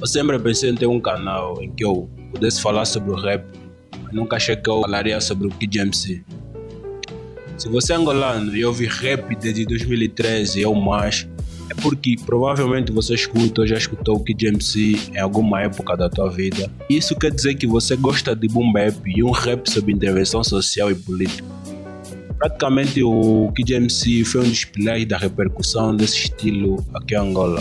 Eu sempre pensei em ter um canal em que eu pudesse falar sobre o rap, mas nunca achei que eu falaria sobre o Kid MC. Se você é angolano e ouve rap desde 2013 ou mais, é porque provavelmente você escuta ou já escutou o Kid MC em alguma época da tua vida. Isso quer dizer que você gosta de boom bap e um rap sobre intervenção social e política. Praticamente o Kid MC foi um dos pilares da repercussão desse estilo aqui em Angola.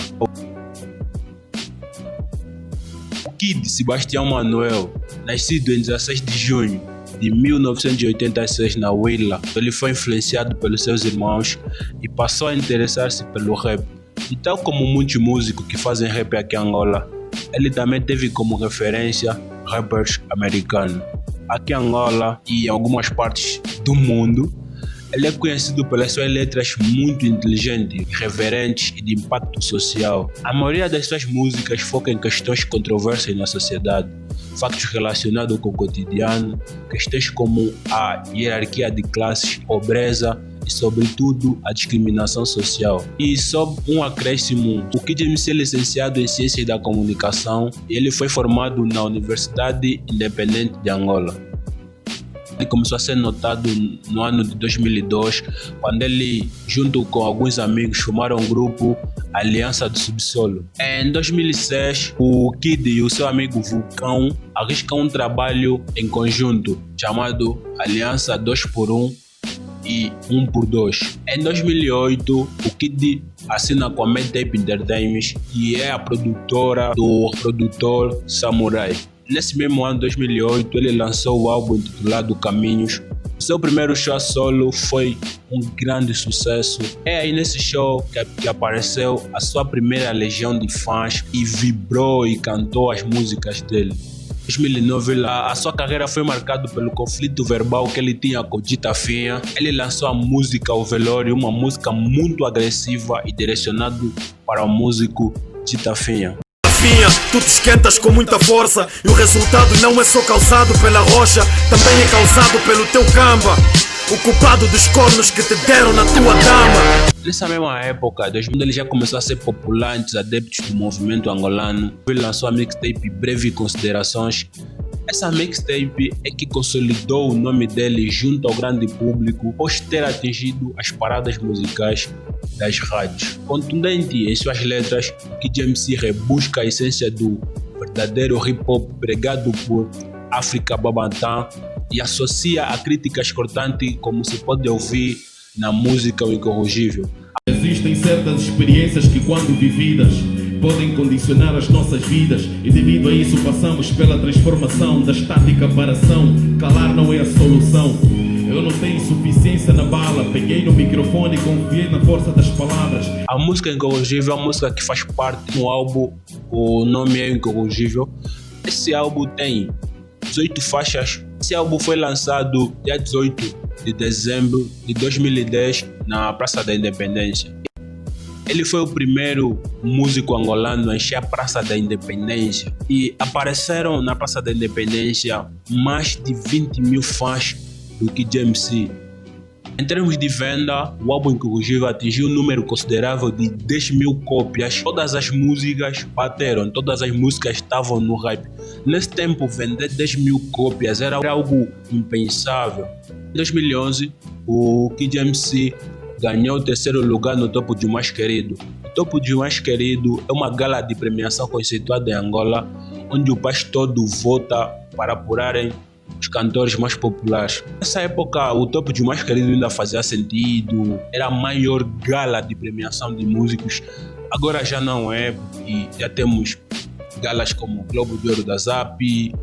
O Kid Sebastião Manuel, nascido em 16 de junho de 1986 na Huila, ele foi influenciado pelos seus irmãos e passou a interessar-se pelo rap. E tal como muitos músicos que fazem rap aqui em Angola, ele também teve como referência rappers americanos. Aqui em Angola e em algumas partes do mundo, ele é conhecido pelas suas letras muito inteligentes, irreverentes e de impacto social. A maioria das suas músicas foca em questões controversas na sociedade, factos relacionados com o cotidiano, questões como a hierarquia de classes, pobreza e, sobretudo, a discriminação social. E sob um acréscimo, o Kid MC é licenciado em Ciências da Comunicação e ele foi formado na Universidade Independente de Angola. Ele começou a ser notado no ano de 2002, quando ele, junto com alguns amigos, formaram um grupo Aliança do Subsolo. Em 2006, o Kid e o seu amigo Vulcão arriscam um trabalho em conjunto chamado Aliança 2x1 e 1x2. Em 2008, o Kid assina com a Mad Tape Entertainment, que é a produtora do produtor Samurai. Nesse mesmo ano, 2008, ele lançou o álbum intitulado Caminhos. Seu primeiro show solo foi um grande sucesso. É aí nesse show que apareceu a sua primeira legião de fãs e vibrou e cantou as músicas dele. Em 2009, a sua carreira foi marcada pelo conflito verbal que ele tinha com Dita Finha. Ele lançou a música O Velório, uma música muito agressiva e direcionada para o músico Dita Finha. Tu te esquentas com muita força e o resultado não é só causado pela rocha, também é causado pelo teu camba, o culpado dos cornos que te deram na tua dama. Nessa mesma época, ele já começou a ser popular entre os adeptos do movimento angolano. Ele lançou a mixtape Breve Considerações. Essa mixtape é que consolidou o nome dele junto ao grande público, após ter atingido as paradas musicais das rádios. Contundente em suas letras, Kid MC rebusca a essência do verdadeiro hip-hop pregado por África Babantã e associa a críticas cortantes, como se pode ouvir na música O Incorrigível. Existem certas experiências que, quando vividas, podem condicionar as nossas vidas, e devido a isso passamos pela transformação da estática para ação. Calar não é a solução. Eu não tenho suficiência na bala, peguei no microfone e confiei na força das palavras. A música Incorrigível é uma música que faz parte do álbum, o nome é Incorrigível. Esse álbum tem 18 faixas. Esse álbum foi lançado dia 18 de dezembro de 2010 na Praça da Independência. Ele foi o primeiro músico angolano a encher a Praça da Independência e apareceram na Praça da Independência mais de 20 mil fãs do Kid MC. Em termos de venda, o álbum Incorrigível atingiu um número considerável de 10 mil cópias. Todas as músicas bateram, todas as músicas estavam no hype. Nesse tempo, vender 10 mil cópias era algo impensável. Em 2011, o Kid MC ganhou o terceiro lugar no Topo de Mais Querido. O Topo de Mais Querido é uma gala de premiação conceituada em Angola, onde o país todo vota para apurarem os cantores mais populares. Nessa época, o Topo de Mais Querido ainda fazia sentido, era a maior gala de premiação de músicos. Agora já não é, e já temos galas como o Globo de Ouro da Zap,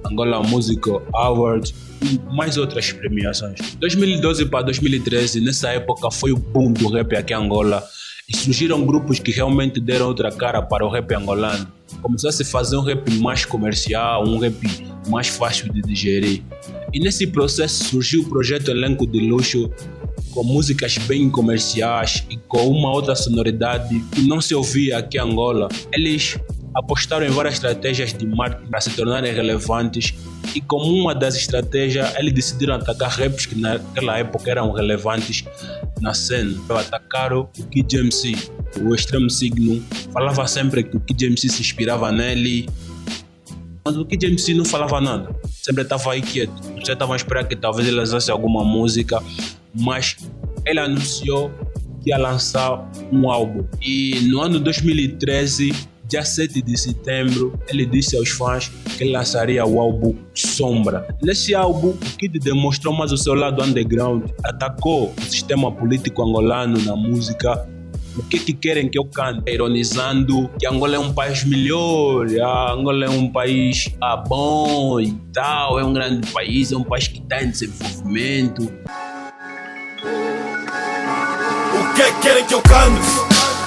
Angola Music Awards e mais outras premiações. 2012 para 2013, nessa época foi o boom do rap aqui em Angola e surgiram grupos que realmente deram outra cara para o rap angolano. Começou a se fazer um rap mais comercial, um rap mais fácil de digerir. E nesse processo surgiu o projeto Elenco de Luxo, com músicas bem comerciais e com uma outra sonoridade que não se ouvia aqui em Angola. Eles apostaram em várias estratégias de marketing para se tornarem relevantes e, como uma das estratégias, eles decidiram atacar raps que naquela época eram relevantes na cena. Atacaram o Kid MC. o Extremo Signo falava sempre que o Kid MC se inspirava nele, mas o Kid MC não falava nada, sempre estava aí quieto. Você estava a esperar que talvez ele lançasse alguma música, mas ele anunciou que ia lançar um álbum. E no ano 2013, dia 7 de setembro, ele disse aos fãs que ele lançaria o álbum Sombra. Nesse álbum, o Kid demonstrou mais o seu lado underground, atacou o sistema político angolano na música. O que querem que eu cante? Ironizando que Angola é um país melhor, Angola é um país bom e tal, é um grande país, é um país que está em desenvolvimento. O que querem que eu cante?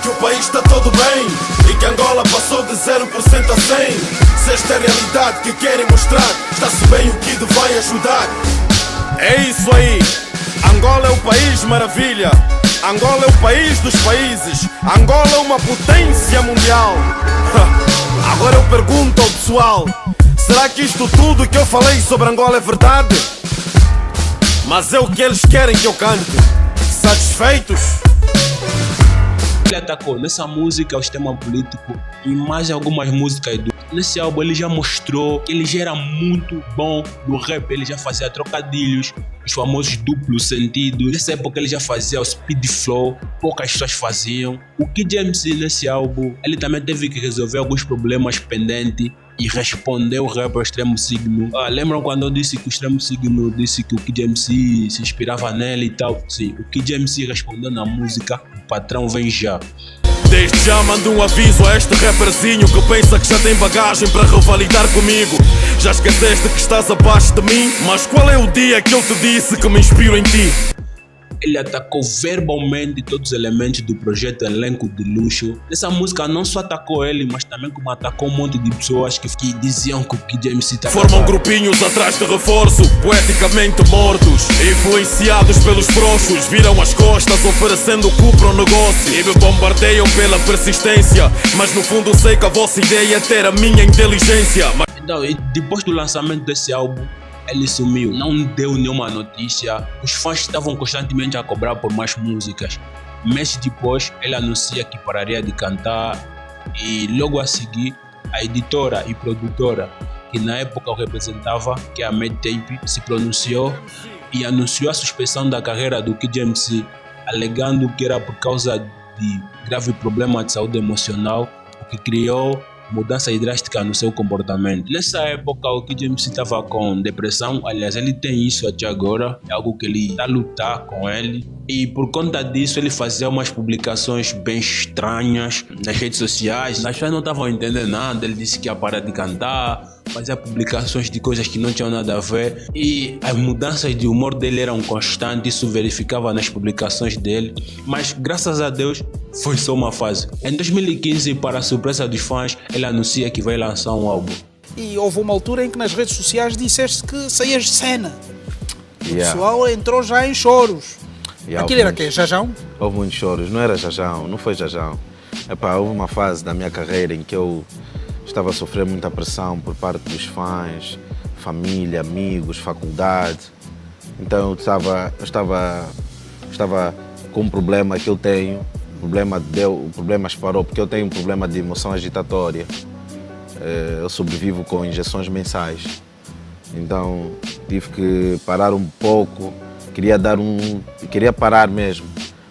Que o país está todo bem e que Angola passou de 0% a 100. Se esta é a realidade que querem mostrar, está-se bem, o Kid vai ajudar. É isso aí, Angola é o país maravilha, Angola é o país dos países, Angola é uma potência mundial. Agora eu pergunto ao pessoal, será que isto tudo que eu falei sobre Angola é verdade? Mas é o que eles querem que eu cante. Satisfeitos? Ele atacou nessa música o sistema político e mais algumas músicas nesse álbum. Ele já mostrou que ele já era muito bom no rap, ele já fazia trocadilhos, os famosos duplos sentidos. Nessa época ele já fazia o speed flow, poucas pessoas faziam. O Kid MC nesse álbum, ele também teve que resolver alguns problemas pendentes e respondeu o rapper Extremo Signo. Lembram quando eu disse que o Extremo Signo disse que o Kid MC se inspirava nele e tal? Sim, o Kid MC respondeu na música O Patrão Vem Já. Desde já mando um aviso a este rapperzinho que pensa que já tem bagagem para revalidar comigo. Já esqueceste que estás abaixo de mim? Mas qual é o dia que eu te disse que me inspiro em ti? Ele atacou verbalmente todos os elementos do projeto Elenco de Luxo. Nessa música não só atacou ele, mas também como atacou um monte de pessoas que diziam que o Kid MC estava... Formam grupinhos atrás de reforço, poeticamente mortos, influenciados pelos frouxos, viram as costas oferecendo cu para o negócio e me bombardeiam pela persistência. Mas no fundo sei que a vossa ideia é ter a minha inteligência. Então, e depois do lançamento desse álbum, ele sumiu, não deu nenhuma notícia. Os fãs estavam constantemente a cobrar por mais músicas. Meses depois, ele anuncia que pararia de cantar e logo a seguir, a editora e produtora que na época o representava, que é a Mad Tape, se pronunciou e anunciou a suspensão da carreira do Kid MC, alegando que era por causa de grave problema de saúde emocional, o que criou mudança drástica no seu comportamento. Nessa época o Kid MC estava com depressão, aliás ele tem isso até agora, é algo que ele está a lutar com ele, e por conta disso ele fazia umas publicações bem estranhas nas redes sociais. As pessoas não estavam entendendo nada, ele disse que ia parar de cantar, fazia publicações de coisas que não tinham nada a ver e as mudanças de humor dele eram constantes, isso verificava nas publicações dele, mas graças a Deus foi só uma fase. Em 2015, para a surpresa dos fãs, ele anuncia que vai lançar um álbum. E houve uma altura em que nas redes sociais disseste que saías de cena. O pessoal entrou já em choros. Aquilo era o quê? Jajão? Houve muitos choros, não era Jajão, não foi Jajão. Houve uma fase da minha carreira em que eu estava a sofrer muita pressão por parte dos fãs, família, amigos, faculdade. Então eu estava com um problema que eu tenho. O problema parou porque eu tenho um problema de emoção agitatória. Eu sobrevivo com injeções mensais. Então tive que parar um pouco, queria parar mesmo,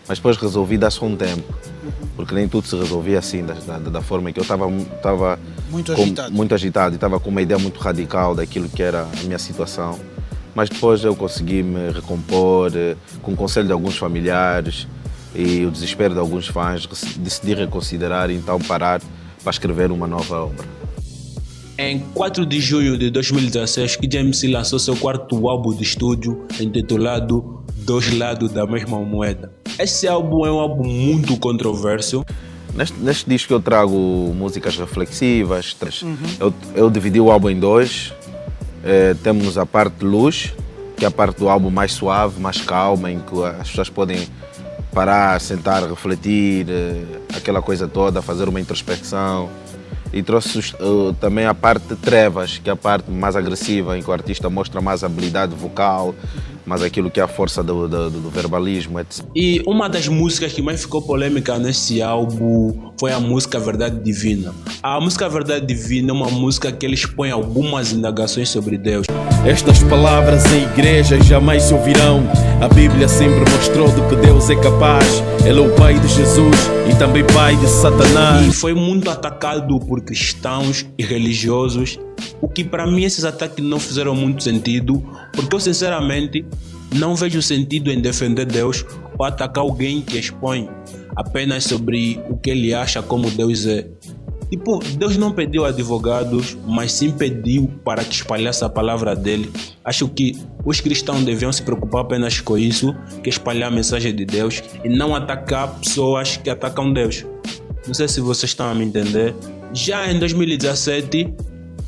mas depois resolvi dar só um tempo, porque nem tudo se resolvia assim, da forma que eu estava muito agitado e estava com uma ideia muito radical daquilo que era a minha situação. Mas depois eu consegui me recompor, com o conselho de alguns familiares e o desespero de alguns fãs, decidi reconsiderar e então parar para escrever uma nova obra. Em 4 de junho de 2016, Kid MC lançou seu quarto álbum de estúdio, intitulado Dois Lados da Mesma Moeda. Esse álbum é um álbum muito controverso. Neste disco eu trago músicas reflexivas. Eu dividi o álbum em dois. Temos a parte de luz, que é a parte do álbum mais suave, mais calma, em que as pessoas podem parar, sentar, refletir, aquela coisa toda, fazer uma introspecção. E trouxe também a parte de trevas, que é a parte mais agressiva, em que o artista mostra mais habilidade vocal, mas aquilo que é a força do verbalismo, etc. E uma das músicas que mais ficou polêmica nesse álbum foi a música Verdade Divina. A música Verdade Divina é uma música que ele expõe algumas indagações sobre Deus. Estas palavras em igrejas jamais se ouvirão. A Bíblia sempre mostrou de que Deus é capaz. Ele é o pai de Jesus e também pai de Satanás. E foi muito atacado por cristãos e religiosos, o que para mim esses ataques não fizeram muito sentido, porque eu sinceramente não vejo sentido em defender Deus ou atacar alguém que expõe apenas sobre o que ele acha como Deus é. Tipo, Deus não pediu advogados, mas sim pediu para que espalhasse a palavra dele. Acho que os cristãos deviam se preocupar apenas com isso, que espalhar a mensagem de Deus e não atacar pessoas que atacam Deus. Não sei se vocês estão a me entender. Já em 2017,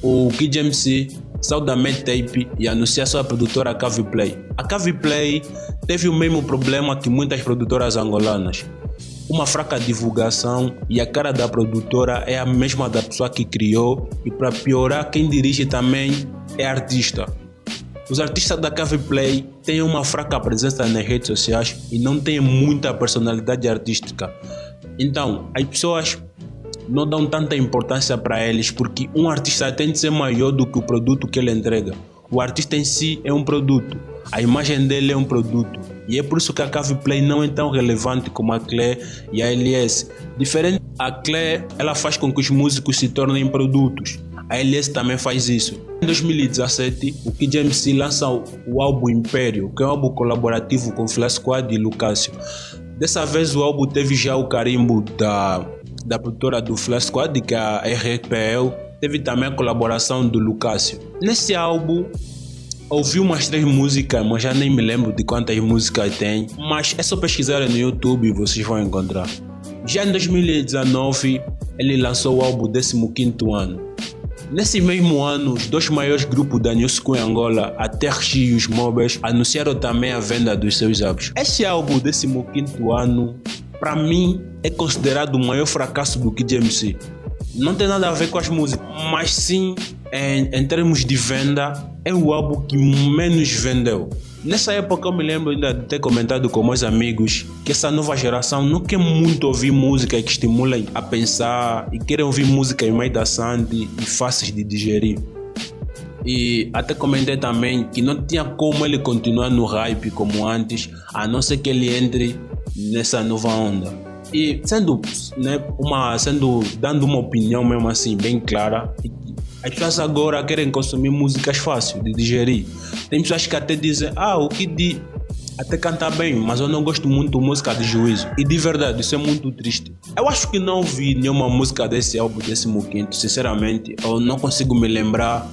o Kid MC saiu da Mad Tape e anunciou sua produtora Cavi Play. A Cavi Play teve o mesmo problema que muitas produtoras angolanas. Uma fraca divulgação e a cara da produtora é a mesma da pessoa que criou, e para piorar, quem dirige também é artista. Os artistas da Cavi Play têm uma fraca presença nas redes sociais e não têm muita personalidade artística. Então, as pessoas não dão tanta importância para eles, porque um artista tem de ser maior do que o produto que ele entrega. O artista em si é um produto, a imagem dele é um produto, e é por isso que a Cavi Play não é tão relevante como a Clé e a LS. Diferente, a Clé, ela faz com que os músicos se tornem produtos, a LS também faz isso. Em 2017, o Kid MC lança o álbum Império, que é um álbum colaborativo com Flash Squad e Lucasio. Dessa vez o álbum teve já o carimbo da produtora do Flash Squad, que é a RPL, teve também a colaboração do Lucasio. Nesse álbum, ouvi umas 3 músicas, mas já nem me lembro de quantas músicas tem, mas é só pesquisar no YouTube e vocês vão encontrar. Já em 2019, ele lançou o álbum 15º ano. Nesse mesmo ano, os 2 maiores grupos da New School em Angola, a TRX e os Mobes, anunciaram também a venda dos seus álbuns. Esse álbum 15º ano, para mim, é considerado o maior fracasso do Kid MC. Não tem nada a ver com as músicas, mas sim, em termos de venda, é o álbum que menos vendeu. Nessa época eu me lembro ainda de ter comentado com meus amigos que essa nova geração não quer muito ouvir música que estimulem a pensar e querem ouvir música mais dançante e fáceis de digerir. E até comentei também que não tinha como ele continuar no hype como antes, a não ser que ele entre nessa nova onda. E dando uma opinião mesmo assim bem clara, as pessoas agora querem consumir músicas fáceis de digerir. Tem pessoas que até dizem, o Kid até canta bem, mas eu não gosto muito de música de juízo. E de verdade, isso é muito triste. Eu acho que não ouvi nenhuma música desse álbum 15º, sinceramente, eu não consigo me lembrar,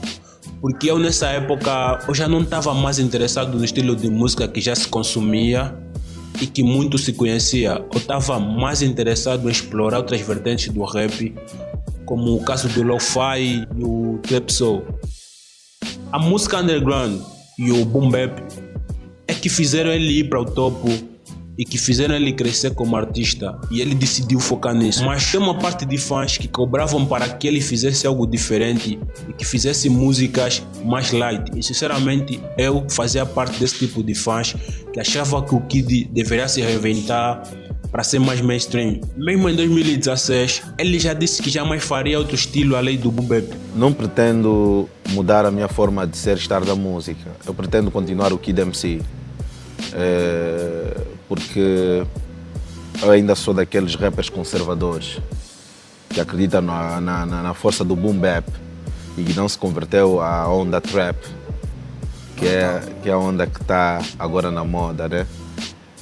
porque eu nessa época eu já não estava mais interessado no estilo de música que já se consumia e que muito se conhecia. Eu estava mais interessado em explorar outras vertentes do rap, como o caso do Lo-Fi e o Trap Soul. A música underground e o boom bap é que fizeram ele ir para o topo e que fizeram ele crescer como artista, e ele decidiu focar nisso. Mas tem uma parte de fãs que cobravam para que ele fizesse algo diferente e que fizesse músicas mais light, e sinceramente eu fazia parte desse tipo de fãs que achava que o Kid deveria se reinventar para ser mais mainstream. Mesmo em 2016, ele já disse que jamais faria outro estilo além do boom bap. Não pretendo mudar a minha forma de ser, estar da música. Eu pretendo continuar o Kid MC. Porque eu ainda sou daqueles rappers conservadores que acreditam na força do boom bap e que não se converteu à onda trap, que é a onda que está agora na moda, né?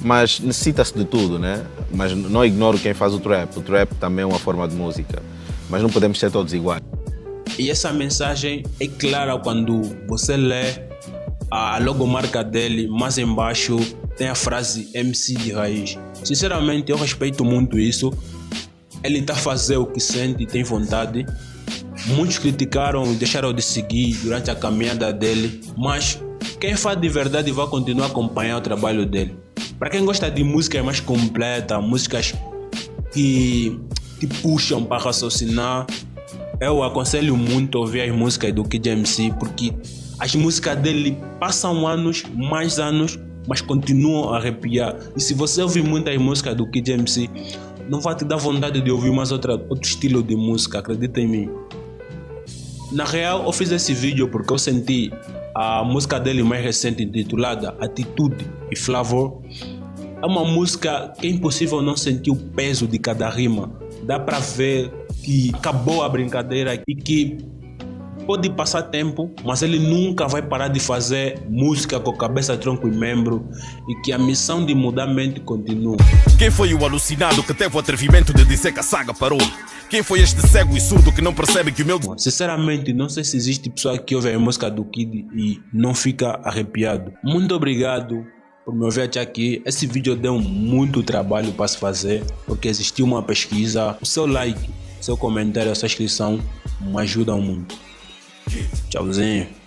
Mas necessita-se de tudo, né? Mas não ignoro quem faz o trap. O trap também é uma forma de música, mas não podemos ser todos iguais. E essa mensagem é clara quando você lê a logomarca dele, mais embaixo tem a frase MC de raiz. Sinceramente, eu respeito muito isso. Ele está a fazer o que sente e tem vontade. Muitos criticaram e deixaram de seguir durante a caminhada dele, mas quem faz de verdade vai continuar a acompanhar o trabalho dele. Para quem gosta de música mais completa, músicas que te puxam para raciocinar, eu aconselho muito a ouvir as músicas do Kid MC, porque As músicas dele passam anos, mais anos, mas continuam a arrepiar. E se você ouvir muitas músicas do Kid MC, não vai te dar vontade de ouvir mais outro estilo de música, acredita em mim. Na real, eu fiz esse vídeo porque eu senti a música dele mais recente, intitulada Atitude e Flavor. É uma música que é impossível não sentir o peso de cada rima. Dá pra ver que acabou a brincadeira e que pode passar tempo, mas ele nunca vai parar de fazer música com cabeça, tronco e membro, e que a missão de mudar a mente continua. Quem foi o alucinado que teve o atrevimento de dizer que a saga parou? Quem foi este cego e surdo que não percebe que o meu... Sinceramente, não sei se existe pessoa que ouve a música do Kid e não fica arrepiado. Muito obrigado por me ouvir até aqui. Esse vídeo deu muito trabalho para se fazer, porque existiu uma pesquisa. O seu like, seu comentário, a sua inscrição me ajudam muito. Tchauzinho.